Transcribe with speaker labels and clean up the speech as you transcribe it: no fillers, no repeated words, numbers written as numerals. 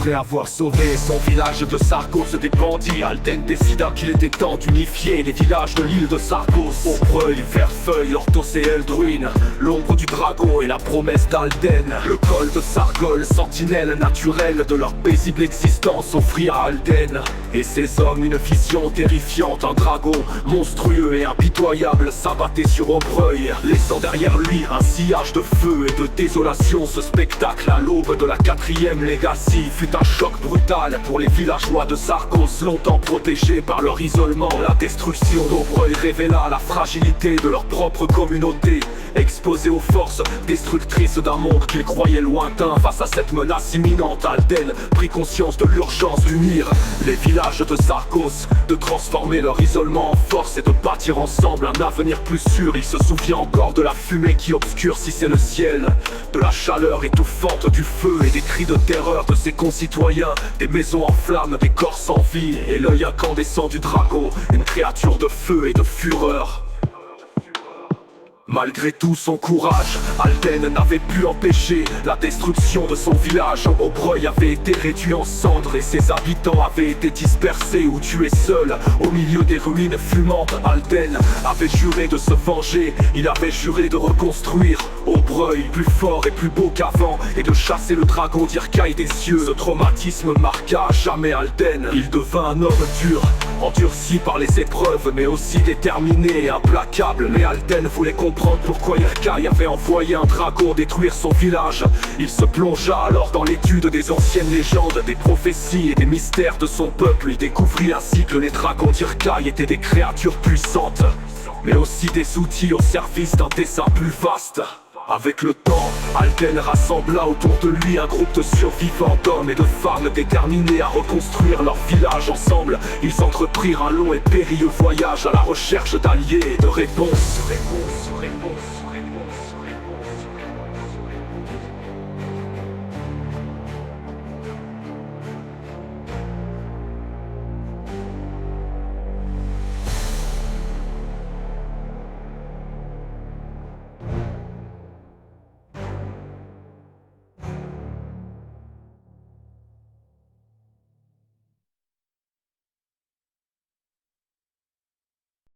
Speaker 1: Après avoir sauvé son village de Sargos des bandits, Alden décida qu'il était temps d'unifier les villages de l'île de Sargos. Aubreuil, Verfeuille, Orthos et Elduin, l'ombre du dragon et la promesse d'Alden. Le col de Sargol, sentinelle naturelle de leur paisible existence, offrit à Alden et ses hommes une vision terrifiante. Un dragon monstrueux et impitoyable s'abattait sur Aubreuil, laissant derrière lui un sillage de feu et de désolation. Ce spectacle à l'aube de la 4e Legacy fut un choc brutal pour les villageois de Sargos, longtemps protégés par leur isolement. La destruction d'Aubreuil révéla la fragilité de leur propre communauté, exposée aux forces destructrices d'un monde qu'ils croyaient lointain. Face à cette menace imminente, Alden prit conscience de l'urgence d'unir les villages de Sargos, de transformer leur isolement en force et de bâtir ensemble un avenir plus sûr. Il se souvient encore de la fumée qui obscurcissait le ciel, de la chaleur étouffante du feu et des cris de terreur de ses concitoyens, des maisons en flammes, des corps sans vie et l'œil incandescent du dragon, une créature de feu et de fureur. Malgré tout son courage, Alden n'avait pu empêcher la destruction de son village. Aubreuil avait été réduit en cendres et ses habitants avaient été dispersés ou tués seuls au milieu des ruines fumantes. Alden avait juré de se venger, il avait juré de reconstruire Aubreuil plus fort et plus beau qu'avant, et de chasser le dragon d'Irkaï des cieux. Ce traumatisme marqua à jamais Alden. Il devint un homme dur, endurci par les épreuves, mais aussi déterminé et implacable. Mais Alden voulait comprendre pourquoi Irkaï avait envoyé un dragon détruire son village. Il se plongea alors dans l'étude des anciennes légendes, des prophéties et des mystères de son peuple. Il découvrit ainsi que les dragons d'Irkaï étaient des créatures puissantes, mais aussi des outils au service d'un dessein plus vaste. Avec le temps, Alden rassembla autour de lui un groupe de survivants, d'hommes et de femmes déterminés à reconstruire leur village ensemble. Ils entreprirent un long et périlleux voyage à la recherche d'alliés et de réponses.